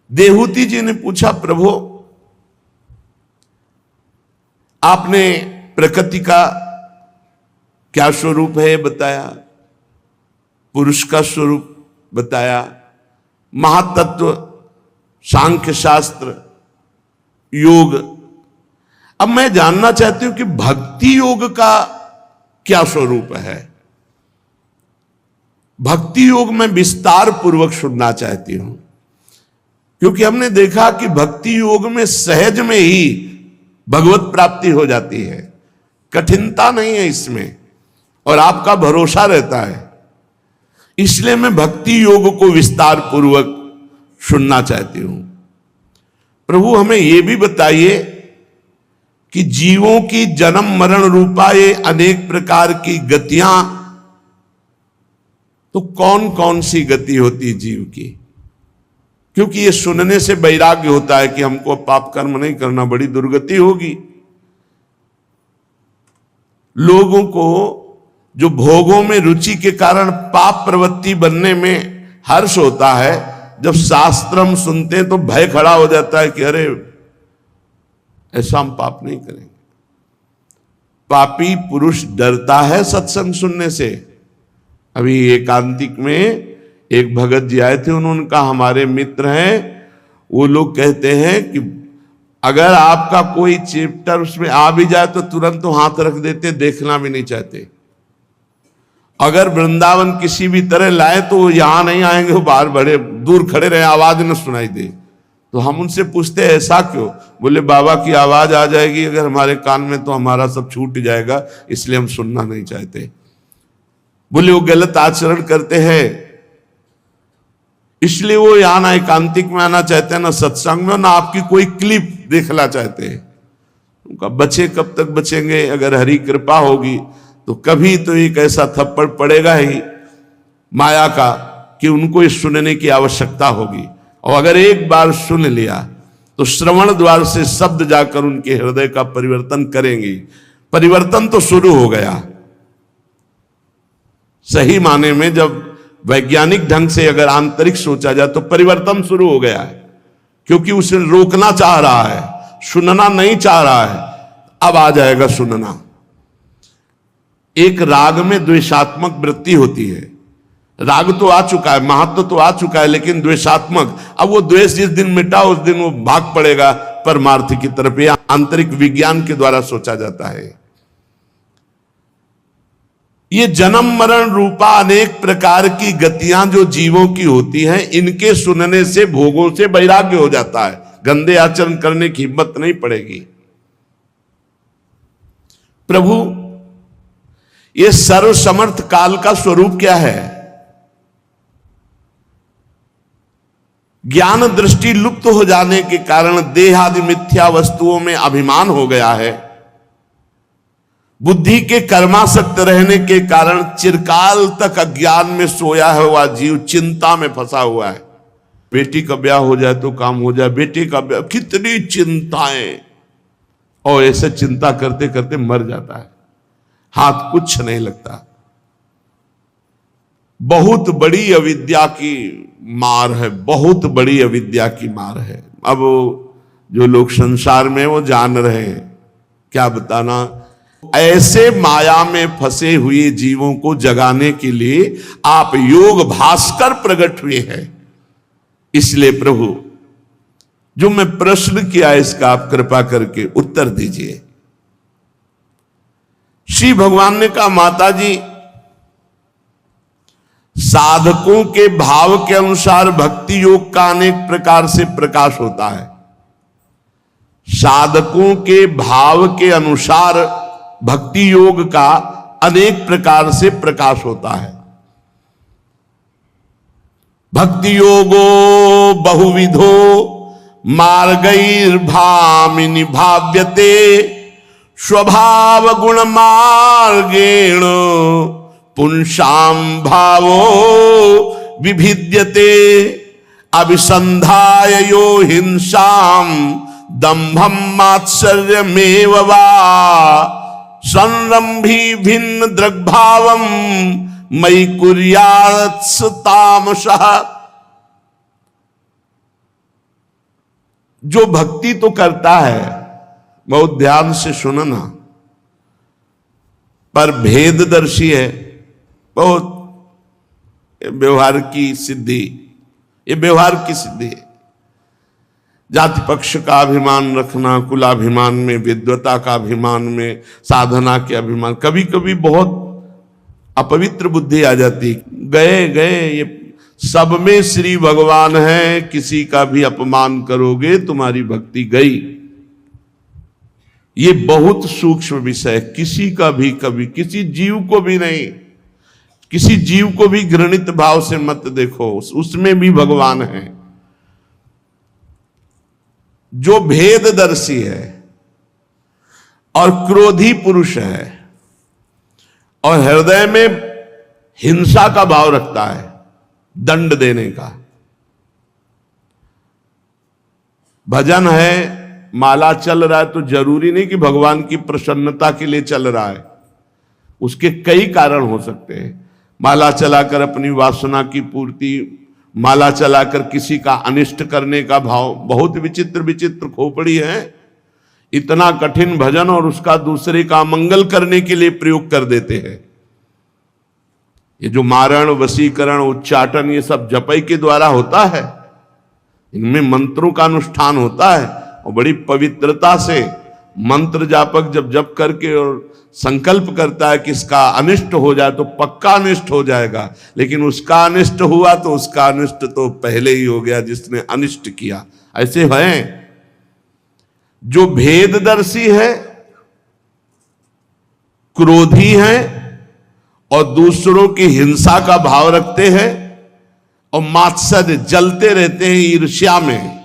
देहूती जी ने पूछा, प्रभु आपने प्रकृति का क्या स्वरूप है बताया, पुरुष का स्वरूप बताया, महातत्व, सांख्य शास्त्र, योग। अब मैं जानना चाहती हूं कि भक्ति योग का क्या स्वरूप है। भक्ति योग में विस्तार पूर्वक सुनना चाहती हूं, क्योंकि हमने देखा कि भक्ति योग में सहज में ही भगवत प्राप्ति हो जाती है, कठिनता नहीं है इसमें, और आपका भरोसा रहता है। इसलिए मैं भक्ति योग को विस्तार पूर्वक सुनना चाहती हूं। प्रभु हमें यह भी बताइए कि जीवों की जन्म मरण रूपा ये अनेक प्रकार की गतियां, तो कौन कौन सी गति होती जीव की? क्योंकि ये सुनने से वैराग्य होता है कि हमको पाप कर्म नहीं करना, बड़ी दुर्गति होगी। लोगों को जो भोगों में रुचि के कारण पाप प्रवृत्ति बनने में हर्ष होता है, जब शास्त्र हम सुनते हैं तो भय खड़ा हो जाता है कि अरे ऐसा हम पाप नहीं करेंगे। पापी पुरुष डरता है सत्संग सुनने से। अभी एकांतिक में एक भगत जी आए थे, उन्होंने कहा हमारे मित्र हैं, वो लोग कहते हैं कि अगर आपका कोई चैप्टर उसमें आ भी जाए तो तुरंत तो हाथ रख देते, देखना भी नहीं चाहते। अगर वृंदावन किसी भी तरह लाए तो वो यहां नहीं आएंगे, वो बाहर बड़े दूर खड़े रहे, आवाज न सुनाई दे। तो हम उनसे पूछते हैं ऐसा क्यों? बोले बाबा की आवाज आ जाएगी अगर हमारे कान में तो हमारा सब छूट जाएगा, इसलिए हम सुनना नहीं चाहते। बोले वो गलत आचरण करते हैं, इसलिए वो यहां ना एकांतिक में आना चाहते हैं, ना सत्संग में, ना आपकी कोई क्लिप देखना चाहते हैं। उनका बचे कब तक बचेंगे? अगर हरि कृपा होगी तो कभी तो एक ऐसा थप्पड़ पड़ेगा ही माया का कि उनको इस सुनने की आवश्यकता होगी। और अगर एक बार सुन लिया तो श्रवण द्वार से शब्द जाकर उनके हृदय का परिवर्तन करेंगी। परिवर्तन तो शुरू हो गया सही माने में, जब वैज्ञानिक ढंग से अगर आंतरिक सोचा जाए तो परिवर्तन शुरू हो गया है, क्योंकि उसे रोकना चाह रहा है, सुनना नहीं चाह रहा है। अब आ जाएगा सुनना। एक राग में द्वेषात्मक वृत्ति होती है। राग तो आ चुका है, महत्व तो आ चुका है, लेकिन द्वेषात्मक, अब वो द्वेष जिस दिन मिटा उस दिन वो भाग पड़ेगा परमार्थ की तरफ। यह आंतरिक विज्ञान के द्वारा सोचा जाता है। ये जन्म मरण रूपा अनेक प्रकार की गतियां जो जीवों की होती हैं, इनके सुनने से भोगों से वैराग्य हो जाता है, गंदे आचरण करने की हिम्मत नहीं पड़ेगी। प्रभु ये सर्वसमर्थ काल का स्वरूप क्या है? ज्ञान दृष्टि लुप्त हो जाने के कारण देह आदि मिथ्या वस्तुओं में अभिमान हो गया है। बुद्धि के कर्मासक्त रहने के कारण चिरकाल तक अज्ञान में सोया हुआ जीव चिंता में फंसा हुआ है। बेटी का ब्याह हो जाए तो काम हो जाए, बेटी का ब्याह, कितनी चिंताएं, और ऐसे चिंता करते करते मर जाता है, हाथ कुछ नहीं लगता। बहुत बड़ी अविद्या की मार है, बहुत बड़ी अविद्या की मार है। अब जो लोग संसार में वो जान रहे हैं, क्या बताना। ऐसे माया में फंसे हुए जीवों को जगाने के लिए आप योग भास्कर प्रकट हुए हैं। इसलिए प्रभु जो मैं प्रश्न किया इसका आप कृपा करके उत्तर दीजिए। श्री भगवान ने कहा, माता जी साधकों के भाव के अनुसार भक्ति योग का अनेक प्रकार से प्रकाश होता है। साधकों के भाव के अनुसार भक्ति योग का अनेक प्रकार से प्रकाश होता है। भक्ति योगो बहुविधो मार्गैर्भामिनि भाव्यते स्वभाव गुण मार्गेण पुंसाम भावो विभिद्यते अभिसंधाय यो हिंसाम दंभम मात्सर्यमेव वा संरंभी भिन्न दृग्भावम मयि कुर्यात् तामसः। जो भक्ति तो करता है, बहुत ध्यान से सुनना, पर भेददर्शी है, बहुत व्यवहार की सिद्धि, ये व्यवहार की सिद्धि है। जाति पक्ष का अभिमान रखना, कुलाभिमान में, विद्वता का अभिमान में, साधना के अभिमान, कभी कभी बहुत अपवित्र बुद्धि आ जाती। गए ये सब में श्री भगवान है, किसी का भी अपमान करोगे तुम्हारी भक्ति गई। ये बहुत सूक्ष्म विषय है। किसी का भी कभी, किसी जीव को भी नहीं, किसी जीव को भी घृणित भाव से मत देखो, उसमें भी भगवान है। जो भेददर्शी है और क्रोधी पुरुष है और हृदय में हिंसा का भाव रखता है, दंड देने का, भजन है, माला चल रहा है तो जरूरी नहीं कि भगवान की प्रसन्नता के लिए चल रहा है, उसके कई कारण हो सकते हैं। माला चलाकर अपनी वासना की पूर्ति, माला चलाकर किसी का अनिष्ट करने का भाव, बहुत विचित्र विचित्र खोपड़ी है। इतना कठिन भजन और उसका दूसरे का मंगल करने के लिए प्रयोग कर देते हैं। ये जो मारण, वशीकरण, उच्चाटन, ये सब जपई के द्वारा होता है, इनमें मंत्रों का अनुष्ठान होता है और बड़ी पवित्रता से मंत्र जापक जब जप करके और संकल्प करता है कि इसका अनिष्ट हो जाए तो पक्का अनिष्ट हो जाएगा, लेकिन उसका अनिष्ट हुआ तो उसका अनिष्ट तो पहले ही हो गया जिसने अनिष्ट किया। ऐसे हैं जो भेददर्शी है, क्रोधी है और दूसरों की हिंसा का भाव रखते हैं और मात्सर्य, जलते रहते हैं ईर्ष्या में,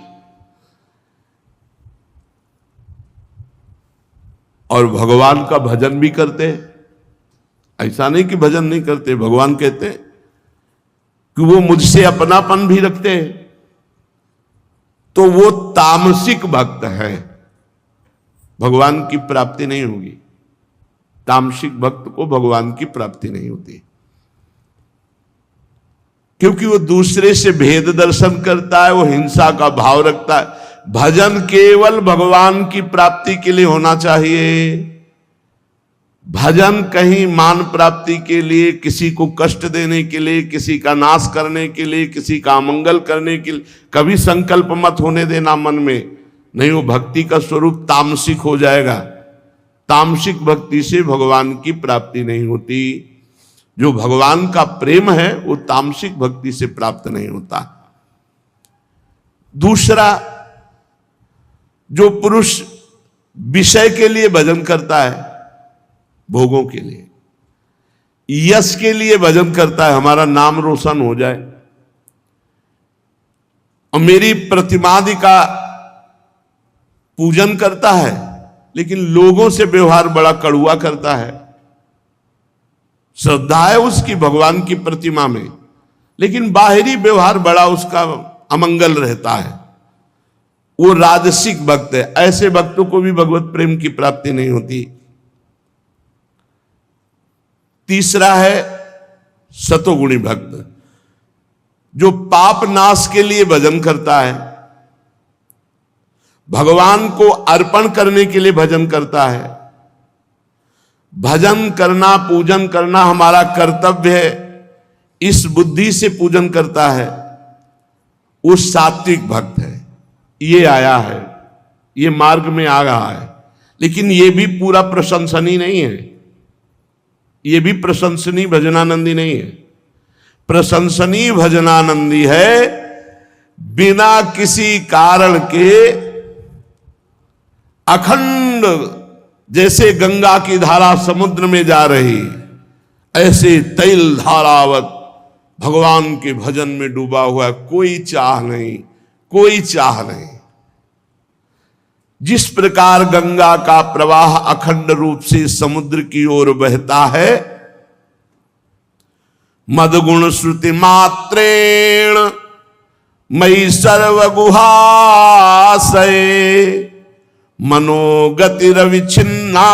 और भगवान का भजन भी करते हैं। ऐसा नहीं कि भजन नहीं करते, भगवान कहते हैं कि वो मुझसे अपनापन भी रखते हैं, तो वो तामसिक भक्त है, भगवान की प्राप्ति नहीं होगी। तामसिक भक्त को भगवान की प्राप्ति नहीं होती, क्योंकि वो दूसरे से भेद दर्शन करता है, वो हिंसा का भाव रखता है। भजन केवल भगवान की प्राप्ति के लिए होना चाहिए। भजन कहीं मान प्राप्ति के लिए, किसी को कष्ट देने के लिए, किसी का नाश करने के लिए, किसी का अमंगल करने के लिए कभी संकल्प मत होने देना मन में। नहीं, वो भक्ति का स्वरूप तामसिक हो जाएगा। तामसिक भक्ति से भगवान की प्राप्ति नहीं होती। जो भगवान का प्रेम है वो तामसिक भक्ति से प्राप्त नहीं होता। दूसरा, जो पुरुष विषय के लिए भजन करता है, भोगों के लिए, यश के लिए भजन करता है, हमारा नाम रोशन हो जाए और मेरी प्रतिमादि का पूजन करता है, लेकिन लोगों से व्यवहार बड़ा कड़ुआ करता है। श्रद्धा है उसकी भगवान की प्रतिमा में, लेकिन बाहरी व्यवहार बड़ा उसका अमंगल रहता है, वो राजसिक भक्त है। ऐसे भक्तों को भी भगवत प्रेम की प्राप्ति नहीं होती। तीसरा है सतोगुणी भक्त, जो पाप नाश के लिए भजन करता है, भगवान को अर्पण करने के लिए भजन करता है। भजन करना, पूजन करना हमारा कर्तव्य है, इस बुद्धि से पूजन करता है, वो सात्विक भक्त है। ये आया है, ये मार्ग में आ रहा है, लेकिन ये भी पूरा प्रशंसनीय नहीं है, ये भी प्रशंसनीय भजनानंदी नहीं है। प्रशंसनीय भजनानंदी है बिना किसी कारण के अखंड, जैसे गंगा की धारा समुद्र में जा रही, ऐसे तैल धारावत भगवान के भजन में डूबा हुआ है। कोई चाह नहीं, कोई चाह नहीं। जिस प्रकार गंगा का प्रवाह अखंड रूप से समुद्र की ओर बहता है, मदगुण श्रुति मात्रेण मयि सर्वगुहाशये मनोगति रविच्छिन्ना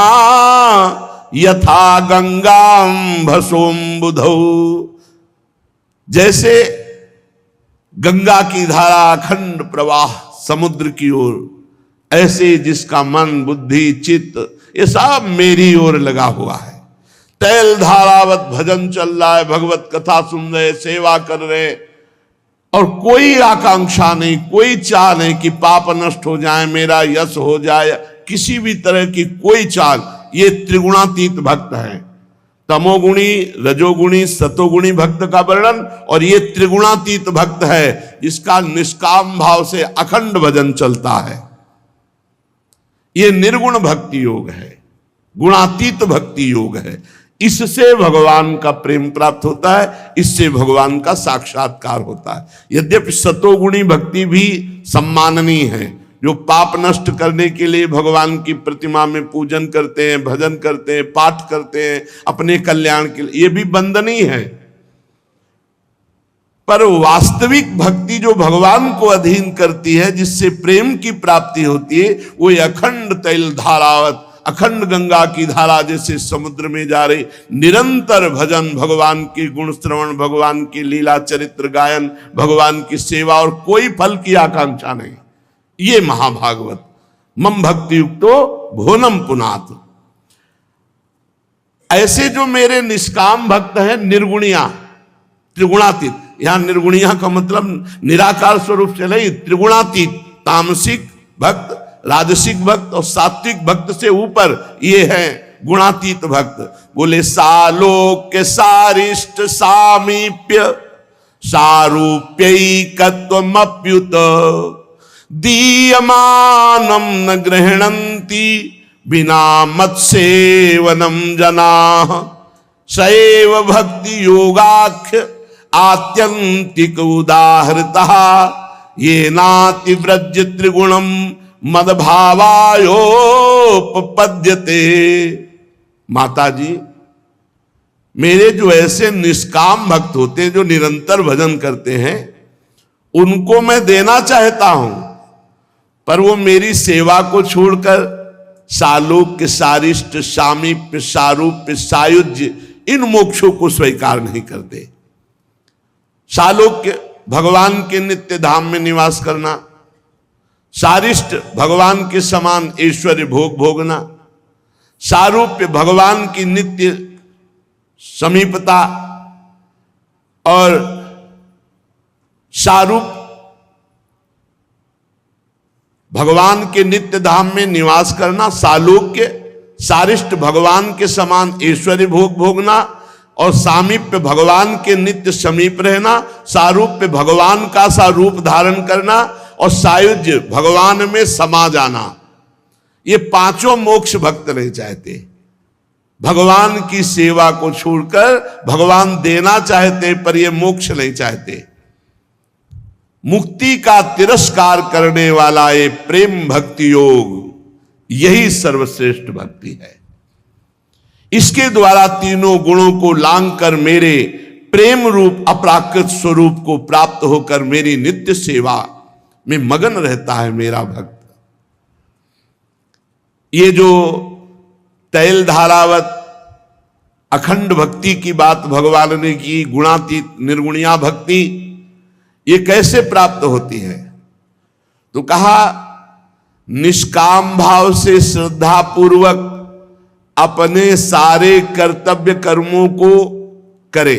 यथा गंगाम्भसोम्बुधौ। जैसे गंगा की धारा अखंड प्रवाह समुद्र की ओर, ऐसे जिसका मन बुद्धि चित्त ये सब मेरी ओर लगा हुआ है। तैल धारावत भजन चल रहा है, भगवत कथा सुन रहे, सेवा कर रहे, और कोई आकांक्षा नहीं, कोई चाह नहीं कि पाप नष्ट हो जाए, मेरा यश हो जाए, किसी भी तरह की कोई चाल। ये त्रिगुणातीत भक्त है। तमोगुणी, रजोगुणी, सतोगुणी भक्त का वर्णन, और ये त्रिगुणातीत भक्त है जिसका निष्काम भाव से अखंड भजन चलता है। ये निर्गुण भक्ति योग है, गुणातीत भक्ति योग है। इससे भगवान का प्रेम प्राप्त होता है, इससे भगवान का साक्षात्कार होता है। यद्यपि सतोगुणी भक्ति भी सम्माननीय है, जो पाप नष्ट करने के लिए भगवान की प्रतिमा में पूजन करते हैं, भजन करते हैं, पाठ करते हैं अपने कल्याण के लिए, ये भी वंदनीय है। पर वास्तविक भक्ति जो भगवान को अधीन करती है, जिससे प्रेम की प्राप्ति होती है, वो अखंड तैल धारावत, अखंड गंगा की धारा जैसे समुद्र में जा रही, निरंतर भजन, भगवान के गुण श्रवण, भगवान की लीला चरित्र गायन, भगवान की सेवा, और कोई फल की आकांक्षा नहीं। ये महाभागवत। मम भक्ति युक्तो भुवनम पुनात। ऐसे जो मेरे निष्काम भक्त हैं, निर्गुणिया, त्रिगुणातीत, यहां निर्गुणिया का मतलब निराकार स्वरूप से नहीं, त्रिगुणातीत, तामसिक भक्त, राजसिक भक्त और सात्विक भक्त से ऊपर ये है गुणातीत भक्त। बोले सालोक्य सारिष्ट सामीप्य सारूप्यैकत्वमप्युत दीयमानं न गृह्णन्ति बिना मत्सेवनं जनाः सैव भक्ति योगाख्य आत्यंतिक उदाहृतः येनाति व्रज त्रिगुणम मदभावायोपपद्यते। माता जी, मेरे जो ऐसे निष्काम भक्त होते हैं, जो निरंतर भजन करते हैं, उनको मैं देना चाहता हूं, पर वो मेरी सेवा को छोड़कर सालोक्य सारिष्ट सामीप्य सारूप्य सायुज्य इन मोक्षों को स्वीकार नहीं करते। सालोक्य भगवान के नित्य धाम में निवास करना, सारिष्ट भगवान के समान ऐश्वर्य भोग भोगना, सारूप्य भगवान की नित्य समीपता, और सारूप भगवान के नित्य धाम में निवास करना, सालोक्य सारिष्ट भगवान के समान ऐश्वर्य भोग भोगना, और सामीप्य भगवान के नित्य समीप रहना, सारूप्य भगवान का सा रूप धारण करना, और सायुज्य भगवान में समा जाना। ये पांचों मोक्ष भक्त नहीं चाहते। भगवान की सेवा को छोड़कर भगवान देना चाहते, पर ये मोक्ष नहीं चाहते। मुक्ति का तिरस्कार करने वाला ये प्रेम भक्ति योग, यही सर्वश्रेष्ठ भक्ति है। इसके द्वारा तीनों गुणों को लांग कर मेरे प्रेम रूप अपराकृत स्वरूप को प्राप्त होकर मेरी नित्य सेवा में मगन रहता है मेरा भक्त। ये जो तैल धारावत अखंड भक्ति की बात भगवान ने की, गुणातीत निर्गुणिया भक्ति, ये कैसे प्राप्त होती है? तो कहा निष्काम भाव से श्रद्धा पूर्वक अपने सारे कर्तव्य कर्मों को करे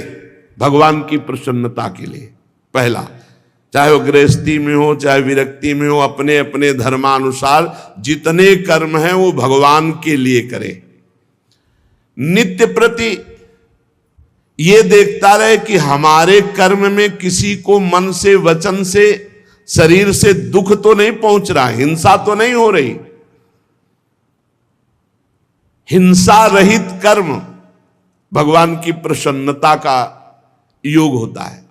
भगवान की प्रसन्नता के लिए। पहला, चाहे वो गृहस्थी में हो चाहे विरक्ति में हो, अपने अपने धर्मानुसार जितने कर्म हैं वो भगवान के लिए करे। नित्य प्रति ये देखता रहे कि हमारे कर्म में किसी को मन से, वचन से, शरीर से दुख तो नहीं पहुंच रहा, हिंसा तो नहीं हो रही। हिंसा रहित कर्म भगवान की प्रसन्नता का योग होता है।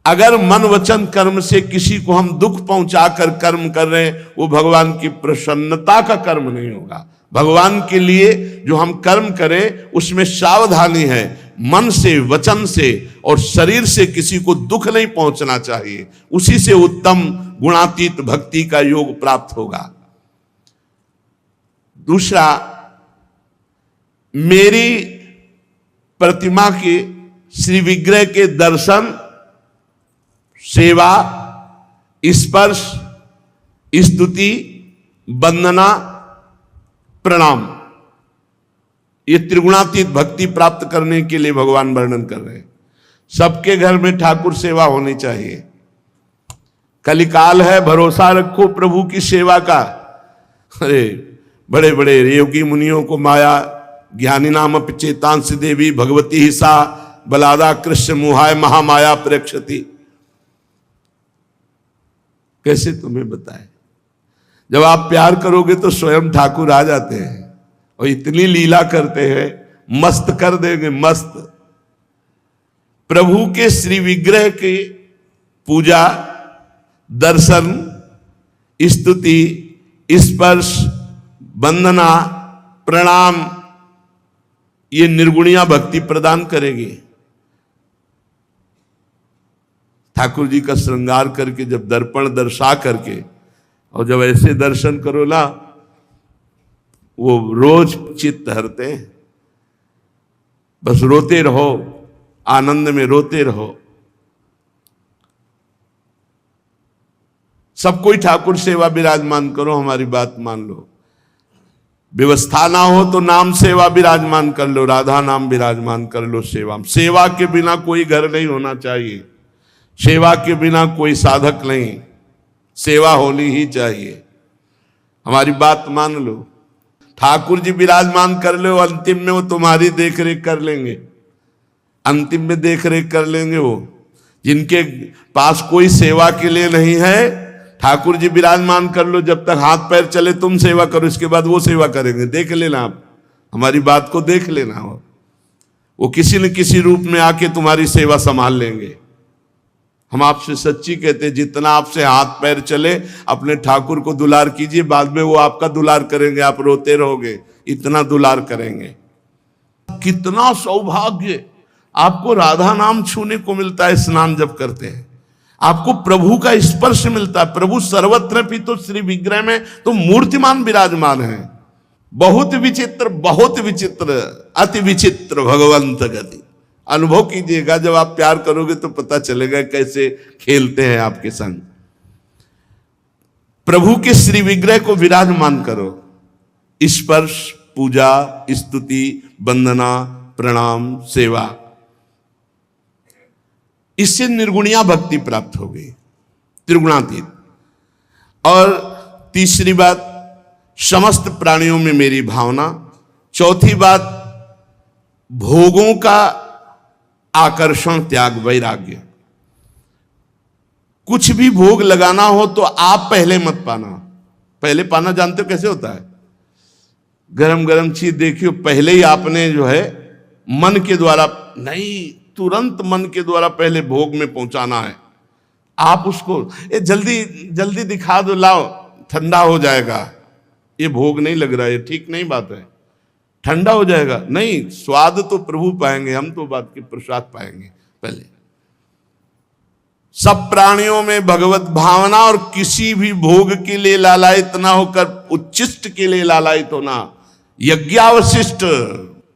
अगर मन वचन कर्म से किसी को हम दुख पहुंचाकर कर्म कर रहे हैं, वो भगवान की प्रसन्नता का कर्म नहीं होगा। भगवान के लिए जो हम कर्म करें उसमें सावधानी है, मन से, वचन से और शरीर से किसी को दुख नहीं पहुंचना चाहिए। उसी से उत्तम गुणातीत भक्ति का योग प्राप्त होगा। दूसरा, मेरी प्रतिमा के श्री विग्रह के दर्शन, सेवा, स्पर्श स्तुति, वंदना, प्रणाम, ये त्रिगुणातीत भक्ति प्राप्त करने के लिए भगवान वर्णन कर रहे हैं। सबके घर में ठाकुर सेवा होनी चाहिए। कलिकाल है, भरोसा रखो प्रभु की सेवा का। अरे बड़े बड़े योगी मुनियों को माया ज्ञानी नाम चेतांश देवी भगवती ही सा बलादा कृष्ण मुहाय महामाया प्रेक्षति। कैसे तुम्हें बताए, जब आप प्यार करोगे तो स्वयं ठाकुर आ जाते हैं और इतनी लीला करते हैं, मस्त कर देंगे, मस्त। प्रभु के श्री विग्रह की पूजा, दर्शन, स्तुति, स्पर्श, वंदना, प्रणाम, ये निर्गुणिया भक्ति प्रदान करेगी। ठाकुर जी का श्रृंगार करके जब दर्पण दर्शा करके और जब ऐसे दर्शन करो ना, वो रोज चित्त हरते हैं। बस रोते रहो, आनंद में रोते रहो। सब कोई ठाकुर सेवा विराजमान करो, हमारी बात मान लो। व्यवस्था ना हो तो नाम सेवा विराजमान कर लो, राधा नाम विराजमान कर लो सेवा। सेवा के बिना कोई घर नहीं होना चाहिए, सेवा के बिना कोई साधक नहीं, सेवा होनी ही चाहिए। हमारी बात मान लो, ठाकुर जी विराजमान कर लो, अंतिम में वो तुम्हारी देख रेख कर लेंगे, अंतिम में देख रेख कर लेंगे। वो जिनके पास कोई सेवा के लिए नहीं है, ठाकुर जी विराजमान कर लो, जब तक हाथ पैर चले तुम सेवा करो, इसके बाद वो सेवा करेंगे। देख लेना, आप हमारी बात को देख लेना। वो किसी न किसी रूप में आके तुम्हारी सेवा संभाल लेंगे। हम आपसे सच्ची कहते हैं, जितना आपसे हाथ पैर चले अपने ठाकुर को दुलार कीजिए, बाद में वो आपका दुलार करेंगे, आप रोते रहोगे, इतना दुलार करेंगे। कितना सौभाग्य आपको राधा नाम छूने को मिलता है। स्नान जब करते हैं आपको प्रभु का स्पर्श मिलता है। प्रभु सर्वत्र भी तो श्री विग्रह में तो मूर्तिमान विराजमान है। बहुत विचित्र, बहुत विचित्र, अति विचित्र भगवंत गति। अनुभव कीजिएगा, जब आप प्यार करोगे तो पता चलेगा कैसे खेलते हैं आपके संग। प्रभु के श्री विग्रह को विराजमान करो, स्पर्श, पूजा, स्तुति, वंदना, प्रणाम, सेवा, इससे निर्गुणिया भक्ति प्राप्त हो गई, त्रिगुणातीत। और तीसरी बात, समस्त प्राणियों में मेरी भावना। चौथी बात, भोगों का आकर्षण, त्याग, वैराग्य। कुछ भी भोग लगाना हो तो आप पहले मत पाना। पहले पाना जानते हो कैसे होता है? गरम गरम चीज देखियो, पहले ही आपने जो है मन के द्वारा नहीं, तुरंत मन के द्वारा पहले भोग में पहुंचाना है। आप उसको जल्दी जल्दी दिखा दो, लाओ ठंडा हो जाएगा, ये भोग नहीं लग रहा है, ये ठीक नहीं बात है, ठंडा हो जाएगा। नहीं, स्वाद तो प्रभु पाएंगे, हम तो बात के प्रसाद पाएंगे। पहले सब प्राणियों में भगवत भावना, और किसी भी भोग के लिए लालायित ना होकर उच्छिष्ट के लिए लालायित होना। यज्ञावशिष्ट,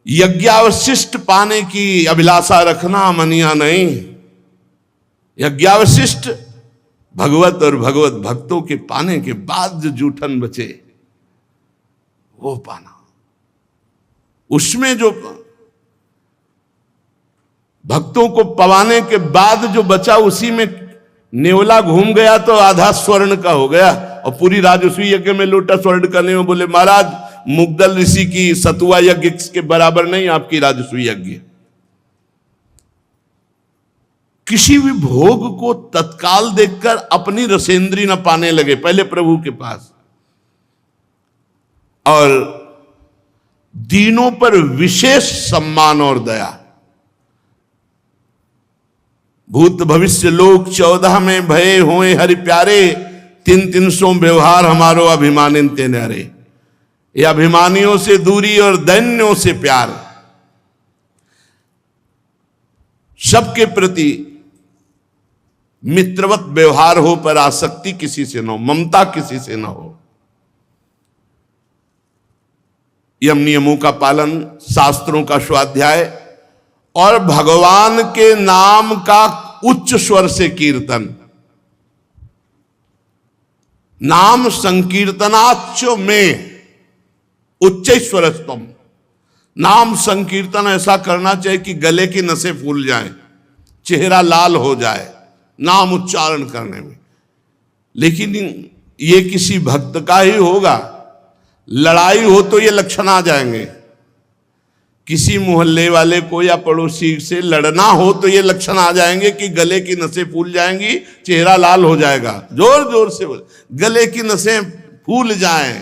यज्ञावशिष्ट पाने की अभिलाषा रखना, मनिया नहीं। यज्ञावशिष्ट भगवत और भगवत भक्तों के पाने के बाद जो जूठन बचे वो पाना। उसमें जो भक्तों को पवाने के बाद जो बचा, उसी में नेवला घूम गया तो आधा स्वर्ण का हो गया। और पूरी राजसूय यज्ञ में लोटा स्वर्ण का नहीं हो। बोले महाराज, मुग्दल ऋषि की सतुआ यज्ञ के बराबर नहीं आपकी राजसूय यज्ञ। किसी भी भोग को तत्काल देखकर अपनी रसेंद्री न पाने लगे, पहले प्रभु के पास। और दीनों पर विशेष सम्मान और दया। भूत भविष्य लोक 14 में भये होए हरि प्यारे, 300 व्यवहार हमारो अभिमानिन ते न्यारे। ये अभिमानियों से दूरी और दैन्यों से प्यार, सबके प्रति मित्रवत व्यवहार हो, पर आसक्ति किसी से न हो, ममता किसी से न हो। यम नियमों का पालन, शास्त्रों का स्वाध्याय और भगवान के नाम का उच्च स्वर से कीर्तन। नाम संकीर्तनाच में उच्चैश्वरस्तम। नाम संकीर्तन ऐसा करना चाहिए कि गले की नसें फूल जाएं, चेहरा लाल हो जाए नाम उच्चारण करने में। लेकिन ये किसी भक्त का ही होगा। लड़ाई हो तो ये लक्षण आ जाएंगे। किसी मोहल्ले वाले को या पड़ोसी से लड़ना हो तो ये लक्षण आ जाएंगे कि गले की नसें फूल जाएंगी, चेहरा लाल हो जाएगा। जोर जोर से बोले, गले की नसें फूल जाएं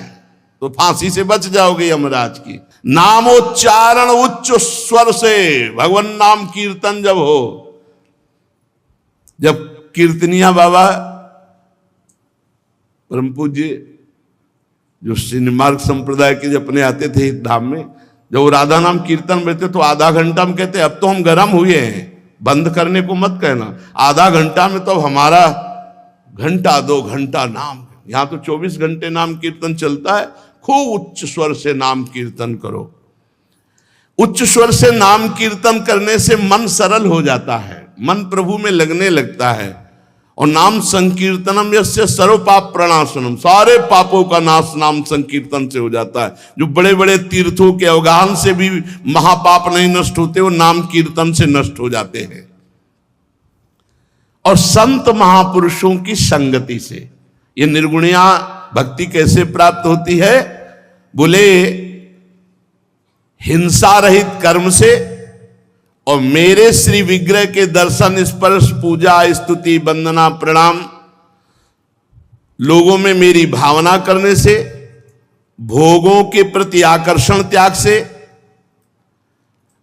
तो फांसी से बच जाओगे यमराज की। नामोच्चारण उच्च स्वर से, भगवान नाम कीर्तन जब हो, जब कीर्तनिया बाबा परम पूज्य जो सिनेमार्ग संप्रदाय के जब अपने आते थे धाम में, जब वो राधा नाम कीर्तन करते तो आधा घंटा में कहते अब तो हम गर्म हुए हैं, बंद करने को मत कहना। आधा घंटा में तो हमारा घंटा 2 घंटा नाम, यहां तो 24 घंटे नाम कीर्तन चलता है। खूब उच्च स्वर से नाम कीर्तन करो। उच्च स्वर से नाम कीर्तन करने से मन सरल हो जाता है, मन प्रभु में लगने लगता है। और नाम संकीर्तनम यस्य सर्व पाप प्रणाशनम, सारे पापों का नाश नाम संकीर्तन से हो जाता है। जो बड़े बड़े तीर्थों के अवगाहन से भी महापाप नहीं नष्ट होते, वो नाम कीर्तन से नष्ट हो जाते हैं। और संत महापुरुषों की संगति से ये निर्गुणिया भक्ति कैसे प्राप्त होती है? बोले हिंसा रहित कर्म से और मेरे श्री विग्रह के दर्शन स्पर्श पूजा स्तुति वंदना प्रणाम लोगों में मेरी भावना करने से, भोगों के प्रति आकर्षण त्याग से,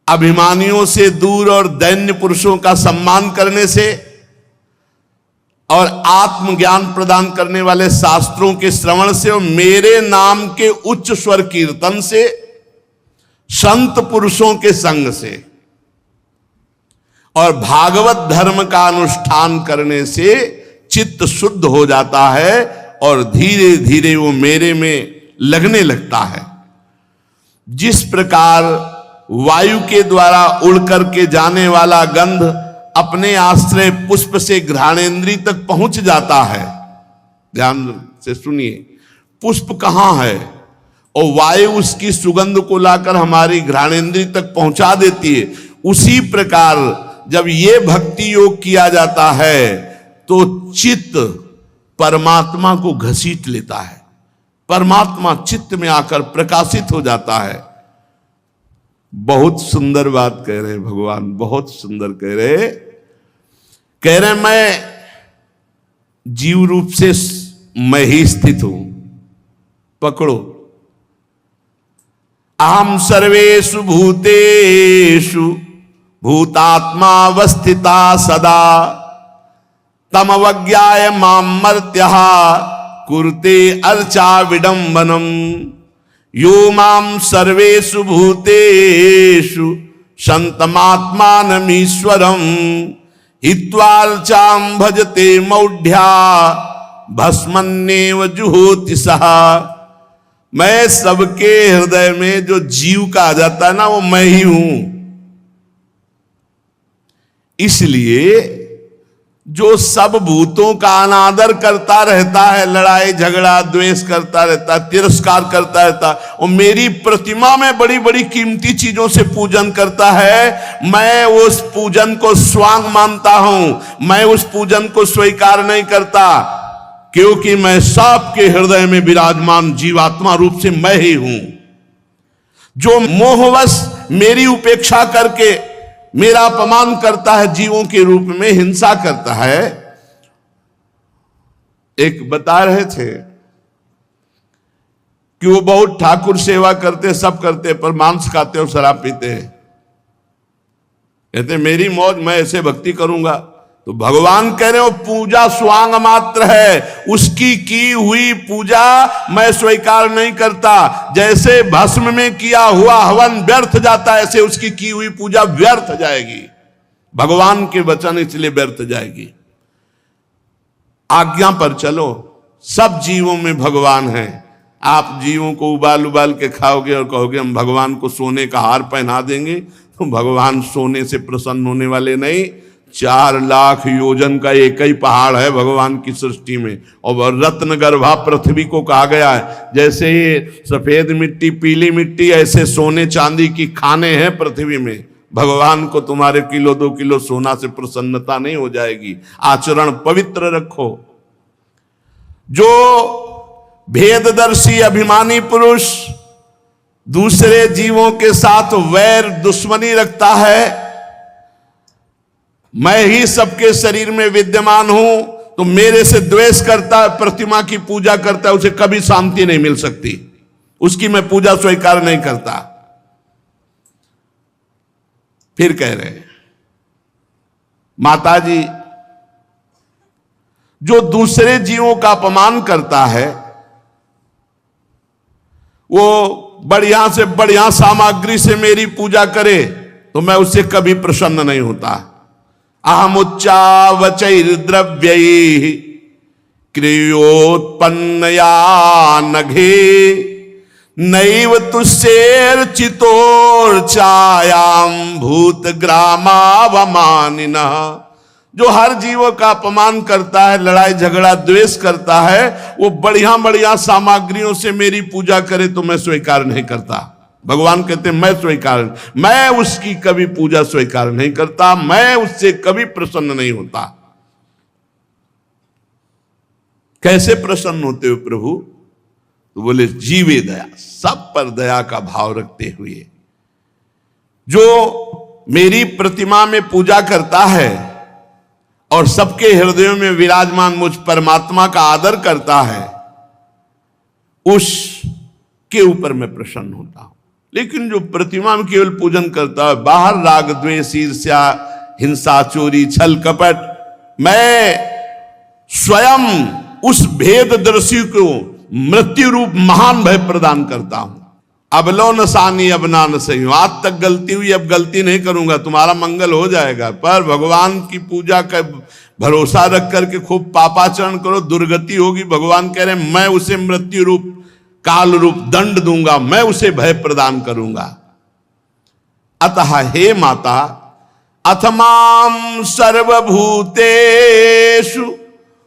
अभिमानियों से दूर और दैन्य पुरुषों का सम्मान करने से, और आत्मज्ञान प्रदान करने वाले शास्त्रों के श्रवण से और मेरे नाम के उच्च स्वर कीर्तन से, संत पुरुषों के संग से और भागवत धर्म का अनुष्ठान करने से चित्त शुद्ध हो जाता है और धीरे धीरे वो मेरे में लगने लगता है। जिस प्रकार वायु के द्वारा उड़ करके जाने वाला गंध अपने आश्रय पुष्प से घ्राणेन्द्रिय तक पहुंच जाता है, ध्यान से सुनिए, पुष्प कहां है और वायु उसकी सुगंध को लाकर हमारी घ्राणेन्द्रिय तक पहुंचा देती है। उसी प्रकार जब ये भक्ति योग किया जाता है तो चित्त परमात्मा को घसीट लेता है, परमात्मा चित्त में आकर प्रकाशित हो जाता है। बहुत सुंदर बात कह रहे हैं भगवान, बहुत सुंदर कह रहे मैं जीव रूप से मैं ही स्थित हूं। पकड़ो, अहम सर्वेषु भूतेषु भूतात्मावस्थिता सदा तमवज्ञाय माम मर्त्यः कुरुते अर्चा विडंबनम यो माम सर्वेषु भूतेषु संतमात्मानमीश्वरम हित्वार्चाम भजते मौढ़्या भस्मन्नेव जुहोति सः। मैं सबके हृदय में जो जीव का आ जाता है ना, वो मैं ही हूं। इसलिए जो सब भूतों का अनादर करता रहता है, लड़ाई झगड़ा द्वेष करता रहता है, तिरस्कार करता रहता है, और मेरी प्रतिमा में बड़ी बड़ी कीमती चीजों से पूजन करता है, मैं उस पूजन को स्वांग मानता हूं। मैं उस पूजन को स्वीकार नहीं करता, क्योंकि मैं सबके हृदय में विराजमान जीवात्मा रूप से मैं ही हूं। जो मोहवश मेरी उपेक्षा करके मेरा अपमान करता है, जीवों के रूप में हिंसा करता है। एक बता रहे थे कि वो बहुत ठाकुर सेवा करते, सब करते, पर मांस खाते और शराब पीते हैं। कहते मेरी मौज, मैं ऐसे भक्ति करूंगा। तो भगवान कह रहे हो पूजा स्वांग मात्र है, उसकी की हुई पूजा मैं स्वीकार नहीं करता। जैसे भस्म में किया हुआ हवन व्यर्थ जाता है, ऐसे उसकी की हुई पूजा व्यर्थ जाएगी। भगवान के वचन इसलिए व्यर्थ जाएगी। आज्ञा पर चलो, सब जीवों में भगवान है। आप जीवों को उबाल उबाल के खाओगे और कहोगे हम भगवान को सोने का हार पहना देंगे, तो भगवान सोने से प्रसन्न होने वाले नहीं, 4 लाख योजन का एक ही पहाड़ है भगवान की सृष्टि में, और रत्न गर्भा पृथ्वी को कहा गया है। जैसे ये सफेद मिट्टी, पीली मिट्टी, ऐसे सोने चांदी की खाने हैं पृथ्वी में। भगवान को तुम्हारे किलो 2 किलो सोना से प्रसन्नता नहीं हो जाएगी। आचरण पवित्र रखो। जो भेददर्शी अभिमानी पुरुष दूसरे जीवों के साथ वैर दुश्मनी रखता है, मैं ही सबके शरीर में विद्यमान हूं, तो मेरे से द्वेष करता है, प्रतिमा की पूजा करता है, उसे कभी शांति नहीं मिल सकती, उसकी मैं पूजा स्वीकार नहीं करता। फिर कह रहे हैं माताजी, जो दूसरे जीवों का अपमान करता है, वो बढ़िया से बढ़िया सामग्री से मेरी पूजा करे, तो मैं उससे कभी प्रसन्न नहीं होता। अहमुच्चावचैर्द्रव्यैः क्रियोत्पन्नया नघे नैव तुष्येर्चितोर्चायां भूतग्रामावमानिनः। जो हर जीवों का अपमान करता है, लड़ाई झगड़ा द्वेष करता है, वो बढ़िया बढ़िया सामग्रियों से मेरी पूजा करे तो मैं स्वीकार नहीं करता। भगवान कहते हैं मैं उसकी कभी पूजा स्वीकार नहीं करता, मैं उससे कभी प्रसन्न नहीं होता। कैसे प्रसन्न होते हो प्रभु? तो बोले जीवे दया, सब पर दया का भाव रखते हुए। जो मेरी प्रतिमा में पूजा करता है और सबके हृदयों में विराजमान मुझ परमात्मा का आदर करता है, उसके ऊपर मैं प्रसन्न होता हूं। लेकिन जो प्रतिमा में केवल पूजन करता है, बाहर राग द्वेष ईर्ष्या हिंसा चोरी छल कपट, मैं स्वयं उस भेददर्शी को मृत्यु रूप महान भय प्रदान करता हूं। अब लो नसानी अब ना न सही, आज तक गलती हुई, अब गलती नहीं करूंगा, तुम्हारा मंगल हो जाएगा। पर भगवान की पूजा का भरोसा रख करके खूब पापाचरण करो, दुर्गति होगी। भगवान कह रहे हैं मैं उसे मृत्यु रूप काल रूप दंड दूंगा, मैं उसे भय प्रदान करूंगा। अतः हे माता, अथमाम सर्वभूतेषु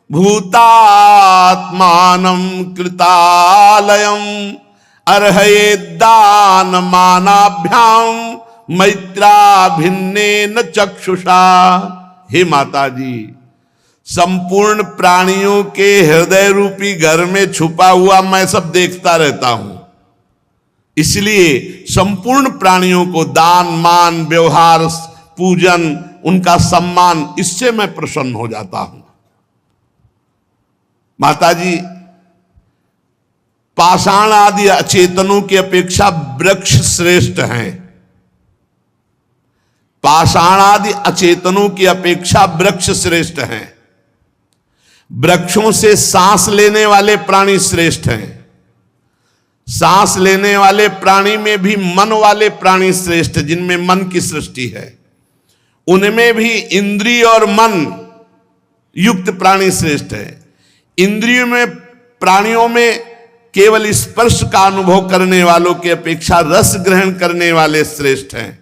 भूतात्मानं कृतालयम् अर्हये दान मानाभ्याम मैत्राभिन्नेन चक्षुषा। हे माता जी, संपूर्ण प्राणियों के हृदय रूपी घर में छुपा हुआ मैं सब देखता रहता हूं, इसलिए संपूर्ण प्राणियों को दान मान व्यवहार पूजन उनका सम्मान, इससे मैं प्रसन्न हो जाता हूं। माता जी, पाषाण आदि अचेतनों की अपेक्षा वृक्ष श्रेष्ठ हैं। पाषाण आदि अचेतनों की अपेक्षा वृक्ष श्रेष्ठ हैं। वृक्षों से सांस लेने वाले प्राणी श्रेष्ठ हैं। सांस लेने वाले प्राणी में भी मन वाले प्राणी श्रेष्ठ, जिनमें मन की सृष्टि है, उनमें भी इंद्रिय और मन युक्त प्राणी श्रेष्ठ है। इंद्रियों में, प्राणियों में केवल स्पर्श का अनुभव करने वालों की अपेक्षा रस ग्रहण करने वाले श्रेष्ठ हैं।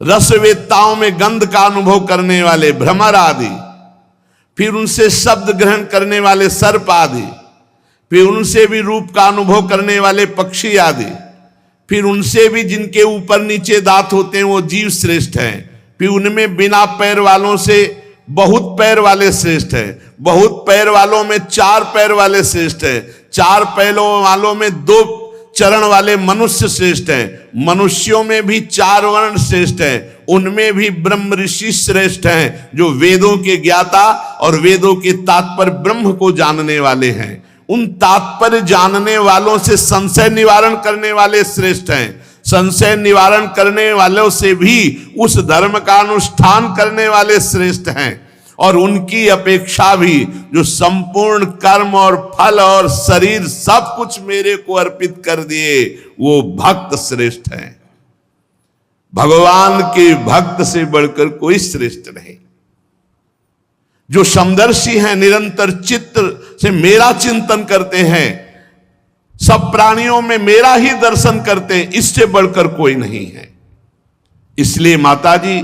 रसवेत्ताओं में गंध का अनुभव करने वाले भ्रमर आदि, फिर उनसे शब्द ग्रहण करने वाले सर्प आदि, फिर उनसे भी रूप का अनुभव करने वाले पक्षी आदि, फिर उनसे भी जिनके ऊपर नीचे दांत होते हैं वो जीव श्रेष्ठ हैं। फिर उनमें बिना पैर वालों से बहुत पैर वाले श्रेष्ठ हैं। बहुत पैर वालों में 4 पैर वाले श्रेष्ठ हैं। 4 पैरों वालों में 2 चरण वाले मनुष्य श्रेष्ठ हैं। मनुष्यों में भी 4 वर्ण श्रेष्ठ हैं। उनमें भी ब्रह्म ऋषि श्रेष्ठ हैं, जो वेदों के ज्ञाता और वेदों के तात्पर्य ब्रह्म को जानने वाले हैं। उन तात्पर्य जानने वालों से संशय निवारण करने वाले श्रेष्ठ हैं। संशय निवारण करने वालों से भी उस धर्म का अनुष्ठान करने वाले श्रेष्ठ हैं। और उनकी अपेक्षा भी जो संपूर्ण कर्म और फल और शरीर सब कुछ मेरे को अर्पित कर दिए, वो भक्त श्रेष्ठ हैं। भगवान के भक्त से बढ़कर कोई श्रेष्ठ नहीं। जो समदर्शी हैं, निरंतर चित्त से मेरा चिंतन करते हैं, सब प्राणियों में मेरा ही दर्शन करते हैं, इससे बढ़कर कोई नहीं है। इसलिए माता जी,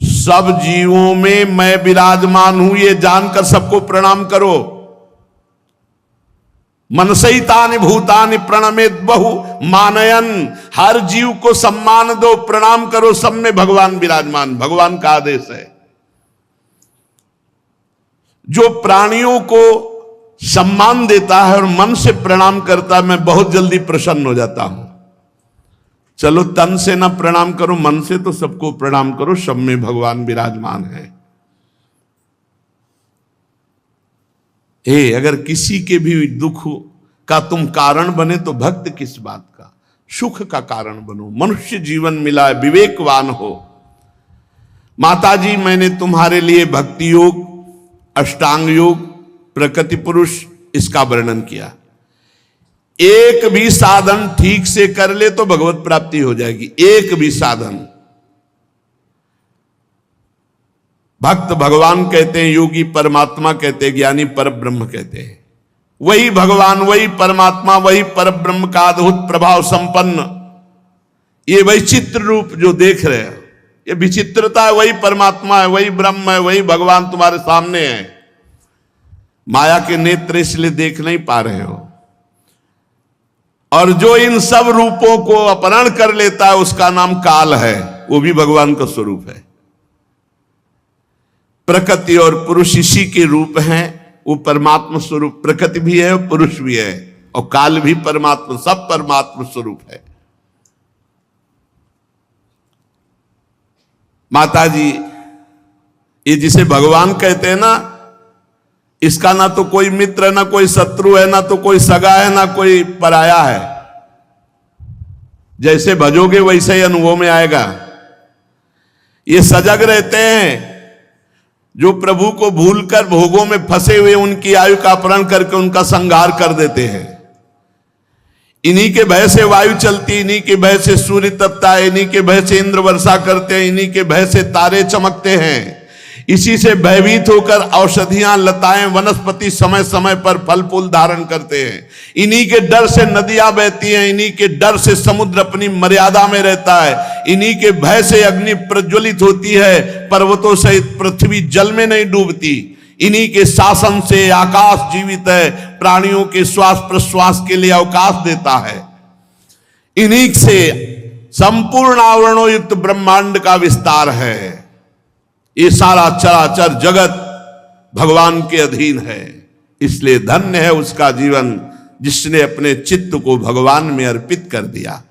सब जीवों में मैं विराजमान हूं ये जानकर सबको प्रणाम करो। मनसैतानि भूतानि प्रणमेत बहु मानयन, हर जीव को सम्मान दो, प्रणाम करो, सब में भगवान विराजमान। भगवान का आदेश है। जो प्राणियों को सम्मान देता है और मन से प्रणाम करता है, मैं बहुत जल्दी प्रसन्न हो जाता हूं। चलो तन से ना प्रणाम करो, मन से तो सबको प्रणाम करो, सब में भगवान विराजमान है। अगर किसी के भी दुख का तुम कारण बने तो भक्त किस बात का, सुख का कारण बनो। मनुष्य जीवन मिला है, विवेकवान हो। माता जी, मैंने तुम्हारे लिए भक्ति योग, अष्टांग योग, प्रकृति पुरुष, इसका वर्णन किया। एक भी साधन ठीक से कर ले तो भगवत प्राप्ति हो जाएगी। एक भी साधन। भक्त भगवान कहते हैं, योगी परमात्मा कहते हैं, ज्ञानी पर ब्रह्म कहते हैं। वही भगवान, वही परमात्मा, वही पर ब्रह्म का अद्भुत प्रभाव संपन्न ये वैचित्र रूप जो देख रहे हैं, ये विचित्रता है, वही परमात्मा है, वही ब्रह्म है, वही भगवान तुम्हारे सामने है। माया के नेत्र इसलिए देख नहीं पा रहे हो। और जो इन सब रूपों को अपहरण कर लेता है उसका नाम काल है, वो भी भगवान का स्वरूप है। प्रकृति और पुरुष इसी के रूप हैं, वो परमात्मा स्वरूप। प्रकृति भी है और पुरुष भी है और काल भी परमात्मा, सब परमात्मा स्वरूप है। माता जी, ये जिसे भगवान कहते हैं ना, इसका ना तो कोई मित्र, ना कोई शत्रु है, ना तो कोई सगा है, ना कोई पराया है। जैसे भजोगे वैसे ही अनुभव में आएगा। ये सजग रहते हैं। जो प्रभु को भूलकर भोगों में फंसे हुए, उनकी आयु का अपहरण करके उनका संहार कर देते हैं। इन्हीं के भय से वायु चलती, इन्हीं के भय से सूर्य तपता है, इन्हीं के भय से इंद्र वर्षा करते हैं, इन्हीं के भय से तारे चमकते हैं। इसी से भयभीत होकर औषधियां, लताएं, वनस्पति समय समय पर फल फूल धारण करते हैं। इन्हीं के डर से नदियां बहती हैं, इन्हीं के डर से समुद्र अपनी मर्यादा में रहता है। इन्हीं के भय से अग्नि प्रज्वलित होती है, पर्वतों सहित पृथ्वी जल में नहीं डूबती। इन्हीं के शासन से आकाश जीवित है, प्राणियों के श्वास प्रश्वास के लिए अवकाश देता है। इन्हीं से संपूर्ण आवरणों युक्त ब्रह्मांड का विस्तार है। ये सारा चराचर जगत भगवान के अधीन है। इसलिए धन्य है उसका जीवन जिसने अपने चित्त को भगवान में अर्पित कर दिया।